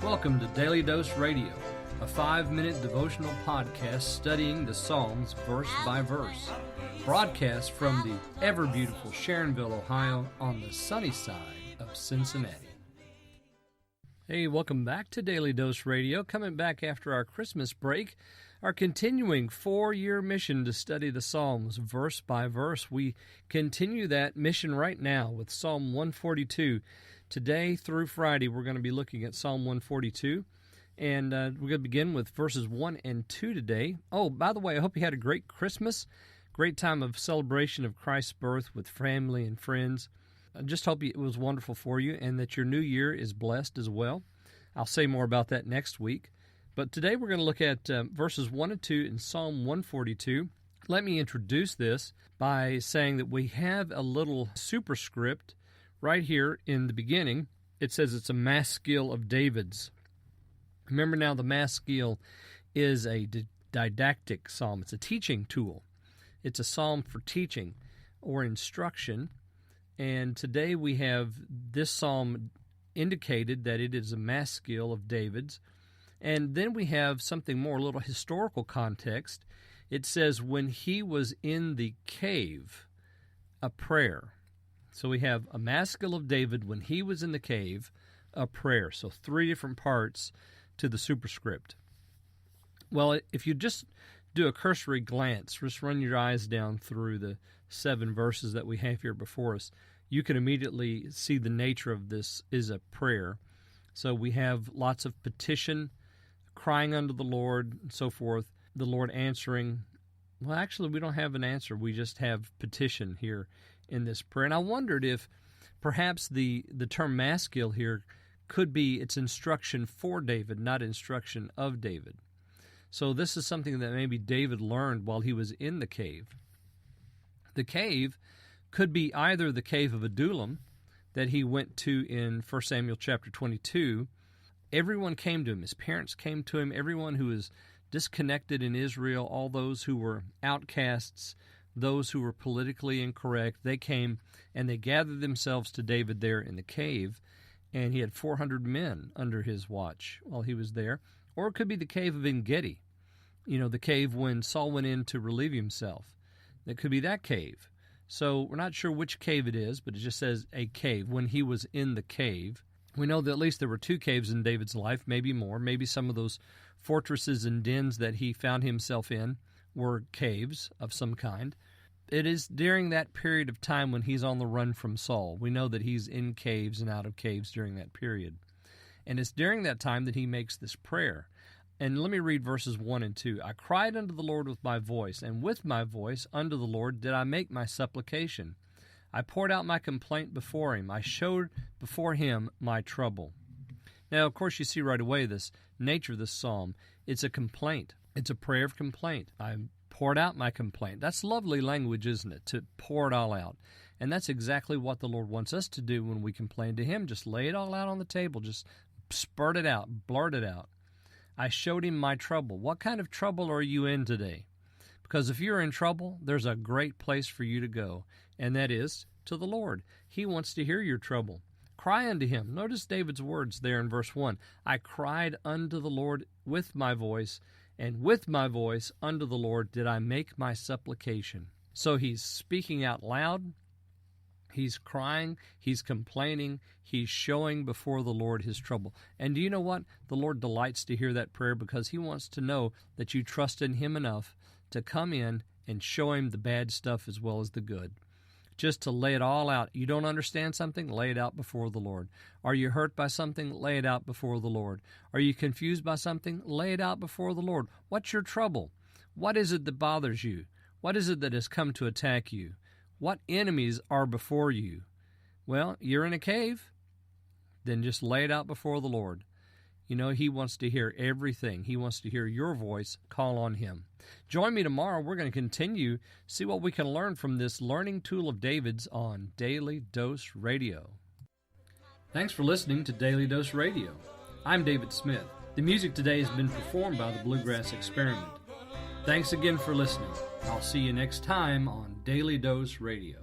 Welcome to Daily Dose Radio, a 5-minute devotional podcast studying the Psalms verse by verse. Broadcast from the ever-beautiful Sharonville, Ohio, on the sunny side of Cincinnati. Hey, welcome back to Daily Dose Radio. Coming back after our Christmas break, our continuing 4-year mission to study the Psalms verse by verse. We continue that mission right now with Psalm 142. Today through Friday, we're going to be looking at Psalm 142, and we're going to begin with verses 1 and 2 today. Oh, by the way, I hope you had a great Christmas, great time of celebration of Christ's birth with family and friends. I just hope it was wonderful for you and that your new year is blessed as well. I'll say more about that next week. But today we're going to look at verses 1 and 2 in Psalm 142. Let me introduce this by saying that we have a little superscript right here in the beginning. It says it's a maskil of David's. Remember now, the maskil is a didactic psalm. It's a teaching tool. It's a psalm for teaching or instruction. And today we have this psalm indicated that it is a maskil of David's. And then we have something more, a little historical context. It says, when he was in the cave, a prayer. So we have a maskil of David when he was in the cave, a prayer. So 3 different parts to the superscript. Well, if you just do a cursory glance, just run your eyes down through the 7 verses that we have here before us, you can immediately see the nature of this is a prayer. So we have lots of petition, crying unto the Lord, and so forth, the Lord answering. Well, actually, we don't have an answer. We just have petition here in this prayer. And I wondered if perhaps the term maskil here could be its instruction for David, not instruction of David. So this is something that maybe David learned while he was in the cave. The cave could be either the cave of Adullam that he went to in 1 Samuel chapter 22. Everyone came to him. His parents came to him. Everyone who was disconnected in Israel, all those who were outcasts, those who were politically incorrect, they came and they gathered themselves to David there in the cave, and he had 400 men under his watch while he was there. Or it could be the cave of En-Gedi, the cave when Saul went in to relieve himself. It could be that cave. So we're not sure which cave it is, but it just says a cave, when he was in the cave. We know that at least there were 2 caves in David's life, maybe more. Maybe some of those fortresses and dens that he found himself in were caves of some kind. It is during that period of time when he's on the run from Saul. We know that he's in caves and out of caves during that period. And it's during that time that he makes this prayer. And let me read verses 1 and 2. I cried unto the Lord with my voice, and with my voice unto the Lord did I make my supplication. I poured out my complaint before him. I showed before him my trouble. Now, of course, you see right away this nature of this psalm. It's a complaint. It's a prayer of complaint. I poured out my complaint. That's lovely language, isn't it? To pour it all out. And that's exactly what the Lord wants us to do when we complain to him. Just lay it all out on the table. Just spurt it out. Blurt it out. I showed him my trouble. What kind of trouble are you in today? Because if you're in trouble, there's a great place for you to go, and that is to the Lord. He wants to hear your trouble. Cry unto him. Notice David's words there in verse 1. I cried unto the Lord with my voice, and with my voice unto the Lord did I make my supplication. So he's speaking out loud. He's crying. He's complaining. He's showing before the Lord his trouble. And do you know what? The Lord delights to hear that prayer because he wants to know that you trust in him enough to come in and show him the bad stuff as well as the good. Just to lay it all out. You don't understand something? Lay it out before the Lord. Are you hurt by something? Lay it out before the Lord. Are you confused by something? Lay it out before the Lord. What's your trouble? What is it that bothers you? What is it that has come to attack you? What enemies are before you? Well, you're in a cave. Then just lay it out before the Lord. He wants to hear everything. He wants to hear your voice. Call on him. Join me tomorrow. We're going to continue, see what we can learn from this learning tool of David's on Daily Dose Radio. Thanks for listening to Daily Dose Radio. I'm David Smith. The music today has been performed by the Bluegrass Experiment. Thanks again for listening. I'll see you next time on Daily Dose Radio.